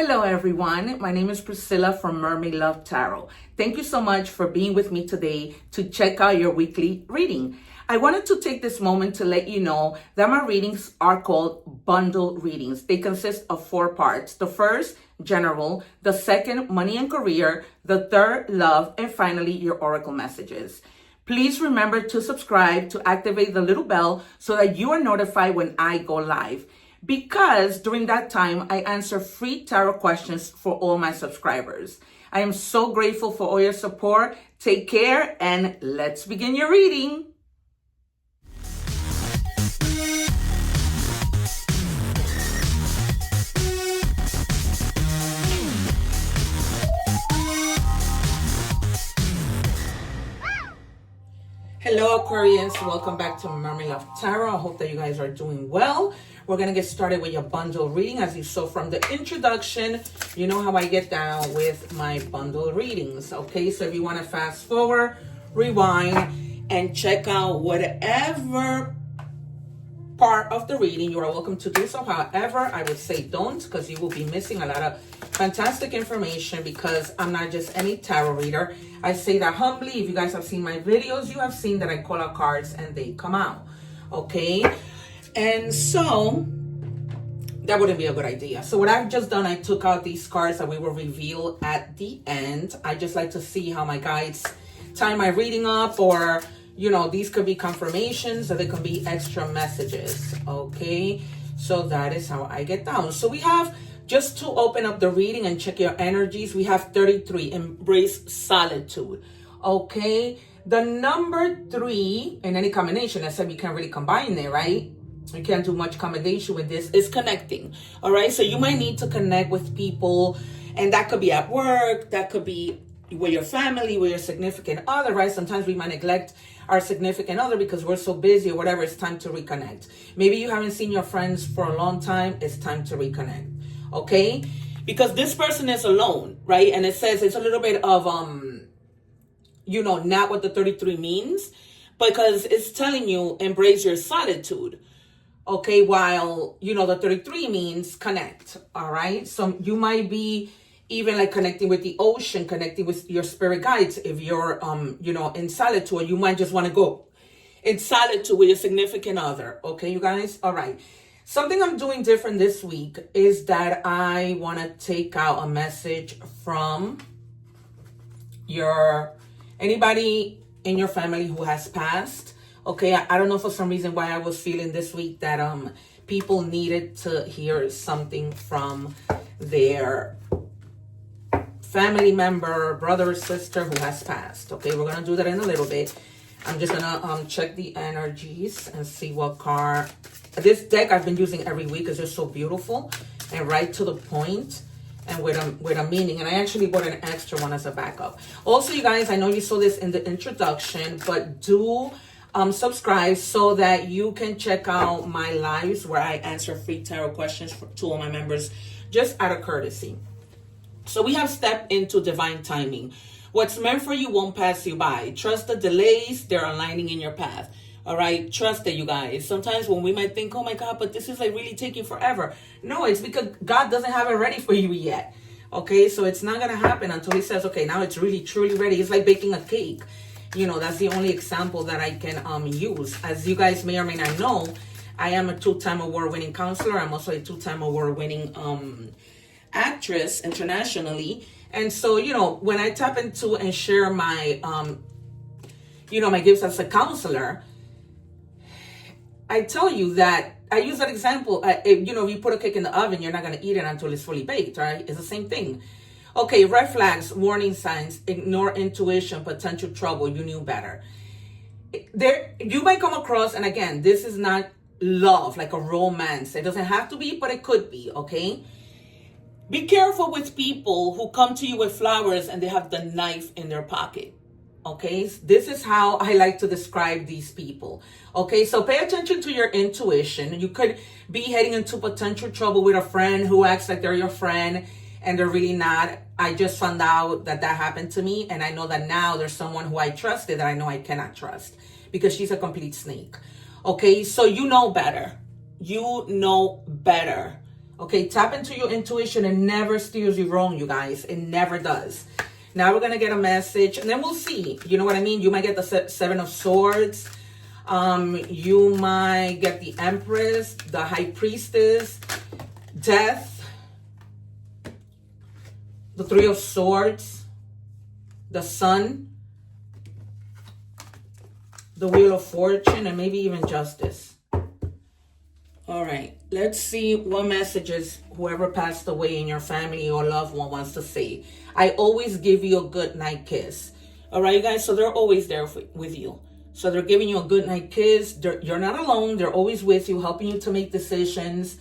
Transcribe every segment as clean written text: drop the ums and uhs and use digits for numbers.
Hello everyone, my name is Priscilla from Mermaid Love Tarot. Thank you so much for being with me today to check out your weekly reading. I wanted to take this moment to let you know that my readings are called bundle readings. They consist of 4 parts. The first, general. The second, money and career. The third, love. And finally, your oracle messages. Please remember to subscribe, to activate the little bell so that you are notified when I go live. Because during that time, I answer free tarot questions for all my subscribers. I am so grateful for all your support. Take care and let's begin your reading. Hello Aquarius, welcome back to Mermaid Love Tarot. I hope that you guys are doing well. We're going to get started with your bundle reading. As you saw from the introduction, you know how I get down with my bundle readings. Okay, so if you want to fast forward, rewind, and check out whatever part of the reading, you are welcome to do so. However, I would say don't, because you will be missing a lot of fantastic information because I'm not just any tarot reader. I say that humbly. If you guys have seen my videos, you have seen that I call out cards and they come out. Okay, and so that wouldn't be a good idea. So what I've just done, I took out these cards that we will reveal at the end. I just like to see how my guides tie my reading up, or you know, these could be confirmations or they can be extra messages. Okay, so that is how I get down. So we have, just to open up the reading and check your energies, we have 33, embrace solitude. Okay, the number 3 in any combination, I said you can't really combine it, right? You can't do much combination with this, is connecting. All right, so you might need to connect with people, and that could be at work, that could be with your family, with your significant other, right? Sometimes we might neglect our significant other because we're so busy or whatever. It's time to reconnect. Maybe you haven't seen your friends for a long time. It's time to reconnect. Okay, because this person is alone, right? And it says it's a little bit of you know, not what the 33 means, because it's telling you embrace your solitude. Okay, while you know the 33 means connect. All right, so you might be even like connecting with the ocean, connecting with your spirit guides. If you're you know, in solitude, you might just want to go in solitude with your significant other. Okay, you guys. All right. Something I'm doing different this week is that I want to take out a message from anybody in your family who has passed. Okay, I don't know for some reason why I was feeling this week that people needed to hear something from their family member, brother or sister who has passed. Okay, we're gonna do that in a little bit. I'm just gonna check the energies and see what card. This deck I've been using every week is just so beautiful and right to the point and with a meaning. And I actually bought an extra one as a backup. Also, you guys, I know you saw this in the introduction, but do subscribe so that you can check out my lives where I answer free tarot questions to all my members, just out of courtesy. So we have stepped into divine timing. What's meant for you won't pass you by. Trust the delays, they're aligning in your path. All right, trust it, you guys. Sometimes when we might think, oh my God, but this is like really taking forever. No, it's because God doesn't have it ready for you yet. Okay, so it's not going to happen until he says, okay, now it's really, truly ready. It's like baking a cake. You know, that's the only example that I can use. As you guys may or may not know, I am a 2-time award-winning counselor. I'm also a 2-time award-winning actress internationally. And so, you know, when I tap into and share my, you know, my gifts as a counselor, I tell you that I use that example. You know, if you put a cake in the oven, you're not going to eat it until it's fully baked, right? It's the same thing. Okay, red flags, warning signs, ignore intuition, potential trouble, you knew better. There, you might come across, and again, this is not love, like a romance. It doesn't have to be, but it could be, okay? Be careful with people who come to you with flowers and they have the knife in their pocket. Okay, this is how I like to describe these people. Okay, so pay attention to your intuition. You could be heading into potential trouble with a friend who acts like they're your friend and they're really not. I just found out that happened to me, and I know that now there's someone who I trusted that I know I cannot trust because she's a complete snake. Okay, so you know better. You know better. Okay, tap into your intuition. It never steers you wrong, you guys. It never does. Now we're going to get a message, and then we'll see. You know what I mean? You might get the Seven of Swords. You might get the Empress, the High Priestess, Death, the Three of Swords, the Sun, the Wheel of Fortune, and maybe even Justice. All right, let's see what messages whoever passed away in your family or loved one wants to say. I always give you a good night kiss. All right, you guys, so they're always there with you. So they're giving you a good night kiss. You're not alone. They're always with you, helping you to make decisions.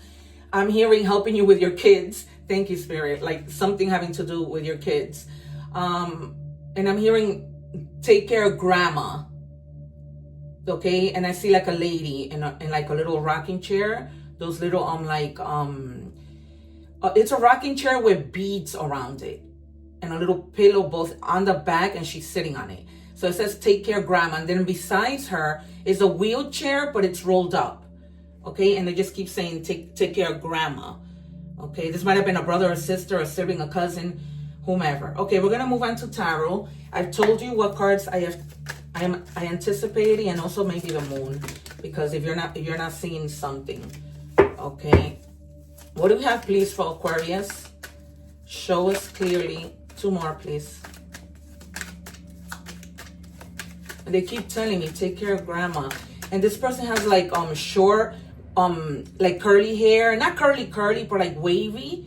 I'm hearing helping you with your kids. Thank you, Spirit. Like something having to do with your kids. And I'm hearing take care of grandma. Okay, and I see like a lady in like a little rocking chair. Those little it's a rocking chair with beads around it, and a little pillow both on the back, and she's sitting on it. So it says take care grandma, and then besides her is a wheelchair, but it's rolled up. Okay, and they just keep saying take care of grandma. Okay, this might have been a brother, a sister, a sibling, a cousin, whomever. Okay, we're gonna move on to tarot. I've told you what cards I am anticipating, and also maybe the moon, because if you're not seeing something. Okay, what do we have, please, for Aquarius? Show us clearly. 2 more, please. And they keep telling me take care of grandma, and this person has like short like curly hair, not curly, but like wavy.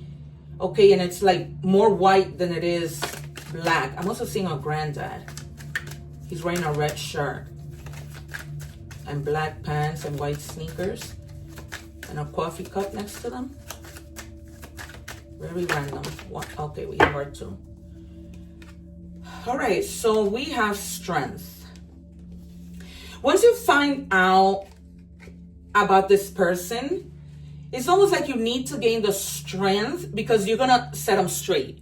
Okay, and it's like more white than it is black. I'm also seeing a granddad. He's wearing a red shirt and black pants and white sneakers and a coffee cup next to them. Very random. Okay, we have our 2. All right, so we have strength. Once you find out about this person, it's almost like you need to gain the strength, because you're going to set them straight.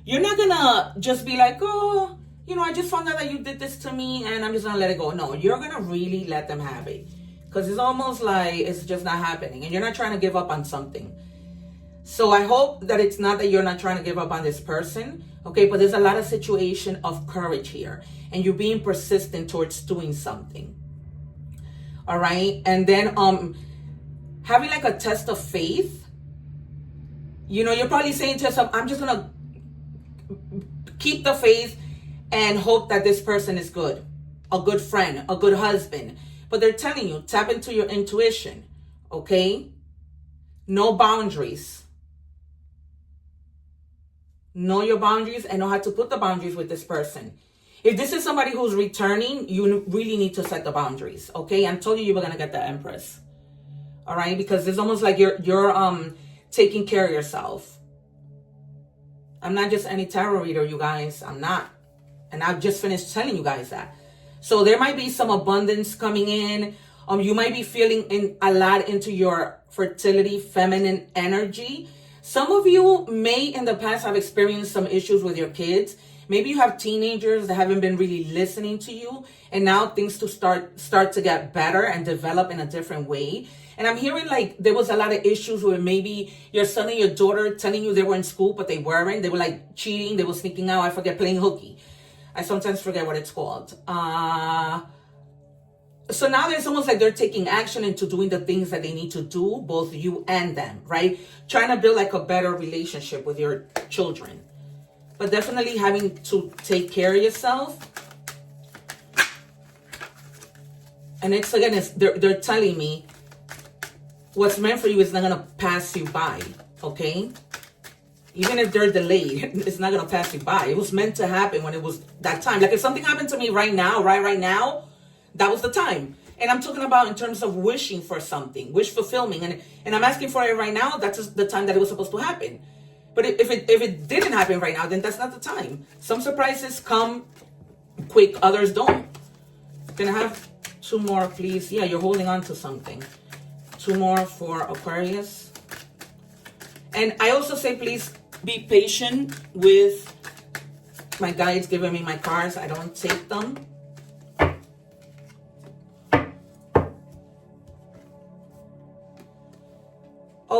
You're not going to just be like, oh, you know, I just found out that you did this to me and I'm just going to let it go. No, you're going to really let them have it, because it's almost like it's just not happening and you're not trying to give up on something. So I hope that it's not that you're not trying to give up on this person. Okay, but there's a lot of situation of courage here, and you're being persistent towards doing something. All right, and then having like a test of faith. You know, you're probably saying to yourself, I'm just gonna keep the faith and hope that this person is good, a good friend, a good husband. But they're telling you, tap into your intuition. Okay, no boundaries. Know your boundaries and know how to put the boundaries with this person. If this is somebody who's returning, you really need to set the boundaries. Okay, I told you were gonna get the Empress. All right, because it's almost like you're taking care of yourself. I'm not just any tarot reader, you guys. I'm not, and I've just finished telling you guys that. So there might be some abundance coming in. You might be feeling a lot into your fertility, feminine energy. Some of you may in the past have experienced some issues with your kids. Maybe you have teenagers that haven't been really listening to you, and now things to start to get better and develop in a different way. And I'm hearing like there was a lot of issues where maybe your son and your daughter telling you they were in school, but they weren't. They were like cheating. They were sneaking out. I forget, playing hooky. I sometimes forget what it's called. So now it's almost like they're taking action into doing the things that they need to do, both you and them, right? Trying to build like a better relationship with your children. But definitely having to take care of yourself. And it's again, they're telling me what's meant for you is not going to pass you by, okay? Even if they're delayed, it's not going to pass you by. It was meant to happen when it was that time. Like if something happened to me right now, right now, that was the time. And I'm talking about in terms of wishing for something, wish fulfilling. And I'm asking for it right now. That's the time that it was supposed to happen. But if it didn't happen right now, then that's not the time. Some surprises come quick, others don't. Can I have 2 more, please? Yeah, you're holding on to something. 2 more for Aquarius. And I also say, please be patient with my guides giving me my cards. I don't take them.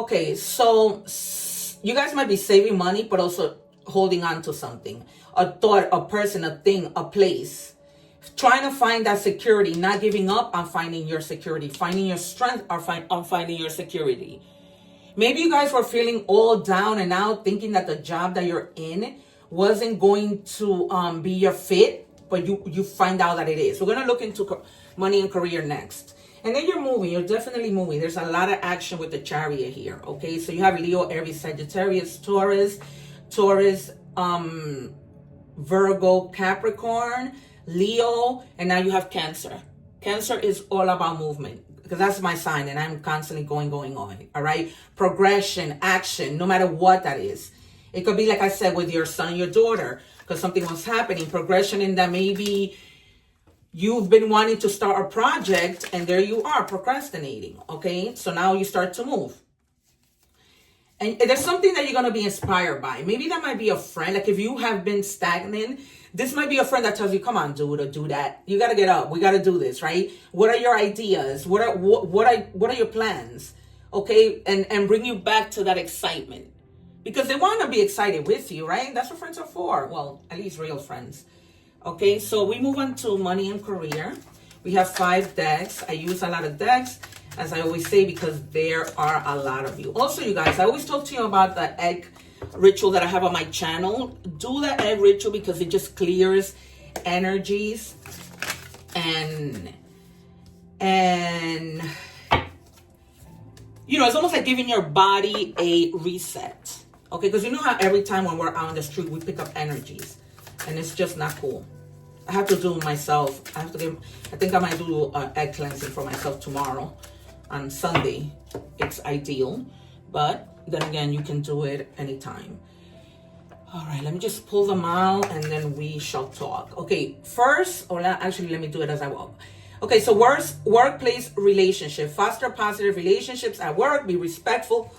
Okay, so you guys might be saving money, but also holding on to something. A thought, a person, a thing, a place. Trying to find that security, not giving up on finding your security, finding your strength on finding your security. Maybe you guys were feeling all down and out, thinking that the job that you're in wasn't going to be your fit, but you find out that it is. We're going to look into money and career next. And then you're moving. You're definitely moving. There's a lot of action with the Chariot here, okay? So you have Leo, Aries, Sagittarius, Taurus, Virgo, Capricorn, Leo, and now you have Cancer. Cancer is all about movement, because that's my sign, and I'm constantly going, all right? Progression, action, no matter what that is. It could be, like I said, with your son, your daughter, because something was happening. Progression in that maybe you've been wanting to start a project, and there you are, procrastinating, okay? So now you start to move. And there's something that you're going to be inspired by. Maybe that might be a friend. Like if you have been stagnant, this might be a friend that tells you, come on, dude, or do that. You got to get up. We got to do this, right? What are your ideas? What are your plans? Okay? And bring you back to that excitement. Because they want to be excited with you, right? That's what friends are for. Well, at least real friends. Okay, so we move on to money and career. We have 5 decks. I use a lot of decks, as I always say, because there are a lot of you. Also, you guys, I always talk to you about the egg ritual that I have on my channel. Do the egg ritual because it just clears energies and you know, it's almost like giving your body a reset. Okay, because you know how every time when we're out on the street, we pick up energies. And it's just not cool. I have to do it myself. I think I might do egg cleansing for myself tomorrow on Sunday. It's ideal. But then again, you can do it anytime. All right, let me just pull them out and then we shall talk. Okay, first, or actually, let me do it as I walk. Okay, so workplace relationship. Foster positive relationships at work. Be respectful,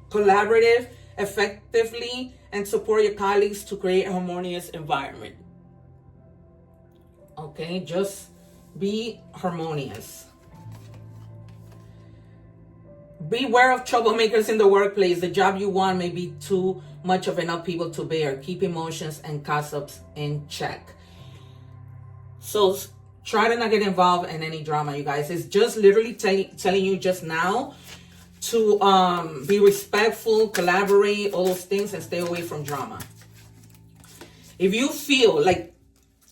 collaborative, effectively, and support your colleagues to create a harmonious environment. Okay, just be harmonious. Beware of troublemakers in the workplace. The job you want may be too much of an upheaval to bear. Keep emotions and gossips in check. So try to not get involved in any drama, you guys. It's just literally telling you just now to be respectful, collaborate, all those things, and stay away from drama. If you feel like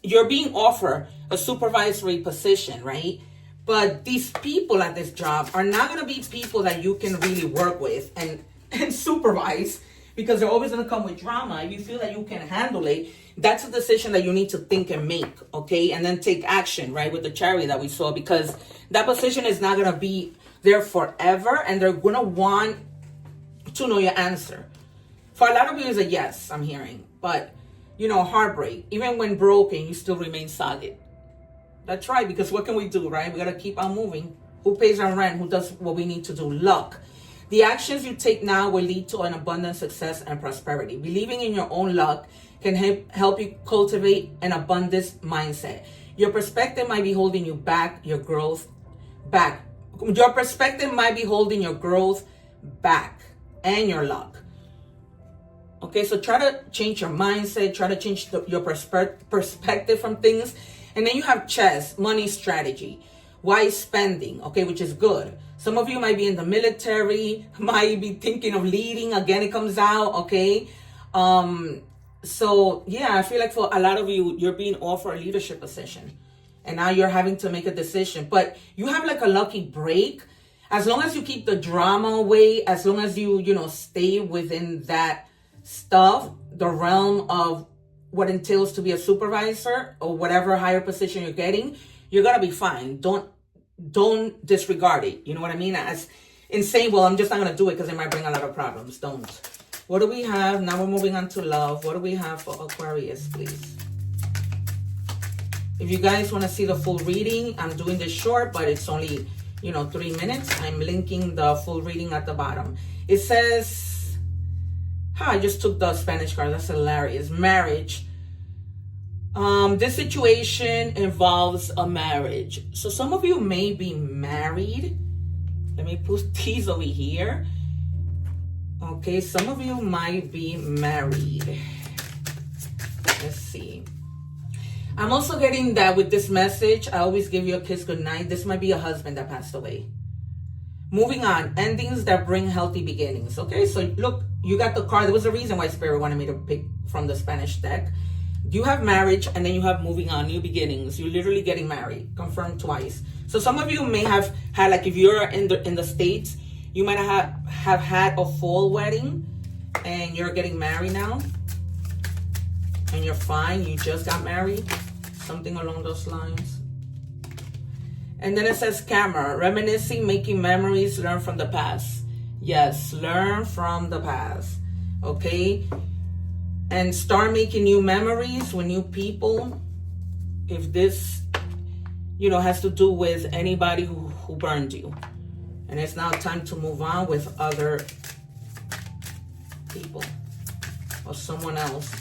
you're being offered a supervisory position, right? But these people at this job are not going to be people that you can really work with and supervise, because they're always going to come with drama. If you feel that you can handle it, that's a decision that you need to think and make, okay? And then take action, right, with the Chariot that we saw, because that position is not going to be there forever, and they're going to want to know your answer. For a lot of you, it's a yes, I'm hearing. But, you know, heartbreak. Even when broken, you still remain solid. That's right, because what can we do, right? We got to keep on moving. Who pays our rent? Who does what we need to do? Luck. The actions you take now will lead to an abundant success and prosperity. Believing in your own luck can help you cultivate an abundance mindset. Your perspective might be holding you back, your growth back. Your perspective might be holding your growth back and your luck. Okay, so try to change your mindset, try to change your perspective from things. And then you have chess, money strategy, wise spending, okay, which is good. Some of you might be in the military, might be thinking of leading. Again, it comes out, okay? So, yeah, I feel like for a lot of you, you're being offered a leadership position. And now you're having to make a decision. But you have like a lucky break. As long as you keep the drama away, as long as you stay within that stuff, the realm of what entails to be a supervisor or whatever higher position you're getting, you're going to be fine. Don't disregard it. You know what I mean? As in saying, well, I'm just not going to do it because it might bring a lot of problems. Don't. What do we have? Now we're moving on to love. What do we have for Aquarius, please? If you guys want to see the full reading, I'm doing this short, but it's only, 3 minutes. I'm linking the full reading at the bottom. It says, I just took the Spanish card. That's hilarious. Marriage. This situation involves a marriage. So some of you may be married. Let me put these over here. Okay, some of you might be married. Let's see. I'm also getting that with this message. I always give you a kiss goodnight. This might be a husband that passed away. Moving on, endings that bring healthy beginnings. Okay, so look, you got the card. There was a reason why Spirit wanted me to pick from the Spanish deck. You have marriage, and then you have moving on, new beginnings. You're literally getting married, confirmed twice. So some of you may have had, like if you're in the States, you might have had a fall wedding, and you're getting married now, and you're fine. You just got married, something along those lines. And then it says camera, reminiscing, making memories, learn from the past. Yes, learn from the past. Okay? And start making new memories with new people. If this, has to do with anybody who burned you. And it's now time to move on with other people or someone else.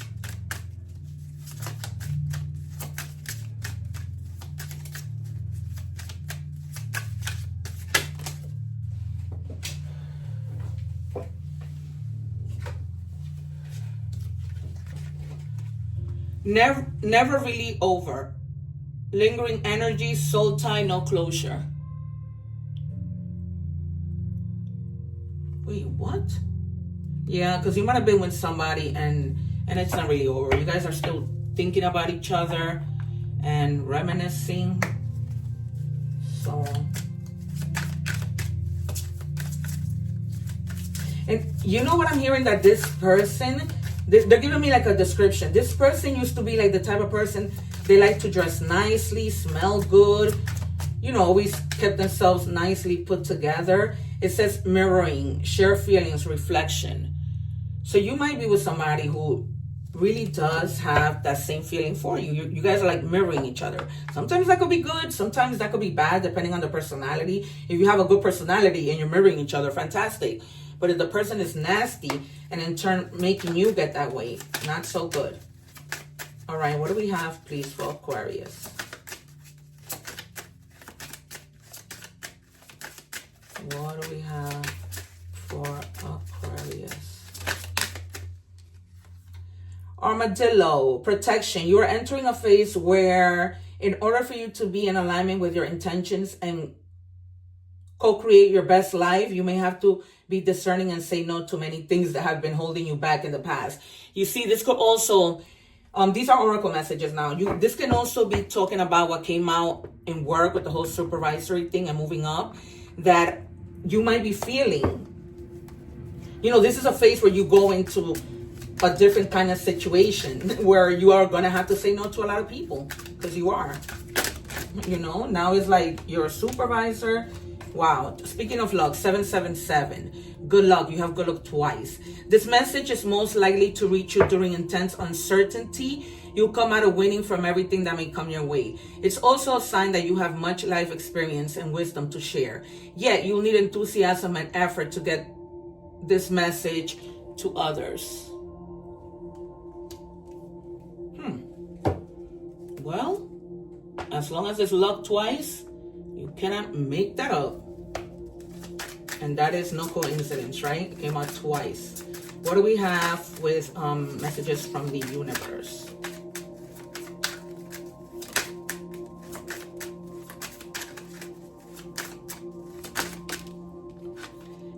Never really over. Lingering energy, soul tie, no closure. Wait, what? Yeah, because you might have been with somebody and it's not really over. You guys are still thinking about each other and reminiscing. So, and you know what I'm hearing, that this person, they're giving me like a description. This person used to be like the type of person, they like to dress nicely, smell good, always kept themselves nicely put together. It says mirroring, share feelings, reflection. So you might be with somebody who really does have that same feeling for you. You guys are like mirroring each other. Sometimes that could be good, sometimes that could be bad, depending on the personality. If you have a good personality and you're mirroring each other, fantastic. But if the person is nasty and in turn making you get that way, not so good. All right, what do we have, please, for Aquarius? What do we have for Aquarius? Armadillo, protection. You are entering a phase where in order for you to be in alignment with your intentions and co-create your best life, you may have to be discerning and say no to many things that have been holding you back in the past. You see, this could also, these are oracle messages now. This can also be talking about what came out in work with the whole supervisory thing and moving up, that you might be feeling. This is a phase where you go into a different kind of situation where you are going to have to say no to a lot of people, because you are. Now it's like you're a supervisor. Wow. Speaking of luck, 777. Good luck. You have good luck twice. This message is most likely to reach you during intense uncertainty. You'll come out of winning from everything that may come your way. It's also a sign that you have much life experience and wisdom to share. Yet you'll need enthusiasm and effort to get this message to others. Well, as long as it's luck twice, you cannot make that up. And that is no coincidence, right? It came out twice. What do we have with messages from the universe?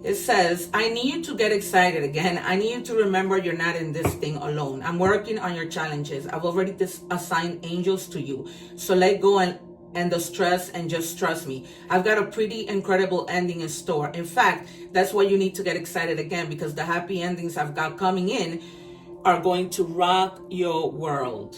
It says, I need you to get excited again. I need you to remember you're not in this thing alone. I'm working on your challenges. I've already assigned angels to you. So let go and the stress and just trust me. I've got a pretty incredible ending in store. In fact, that's why you need to get excited again, because the happy endings I've got coming in are going to rock your world.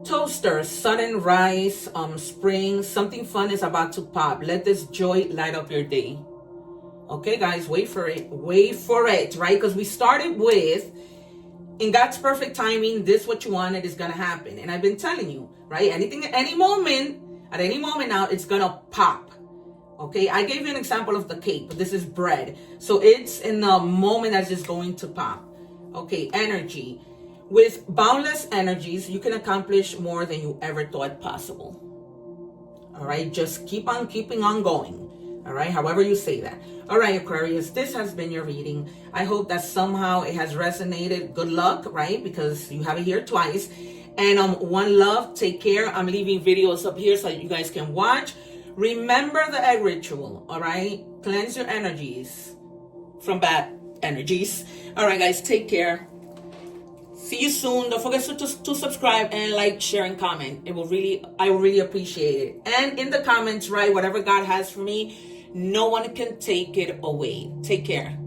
Toaster, sudden rise, spring, something fun is about to pop. Let this joy light up your day. Okay, guys, wait for it, right? Because we started with, in God's perfect timing, this what you wanted is gonna happen. And I've been telling you, right? Anything at any moment now, it's gonna pop. Okay, I gave you an example of the cake, but this is bread. So it's in the moment that's just going to pop. Okay, energy. with boundless energies, you can accomplish more than you ever thought possible. All right, just keep on keeping on going. All right, however you say that. All right, Aquarius, this has been your reading. I hope that somehow it has resonated. Good luck, right? Because you have it here twice. And one love, take care. I'm leaving videos up here so you guys can watch. Remember the egg ritual, all right? Cleanse your energies from bad energies. All right, guys, take care. See you soon. Don't forget to subscribe and like, share, and comment. I will really appreciate it. And in the comments, write whatever God has for me. No one can take it away. Take care.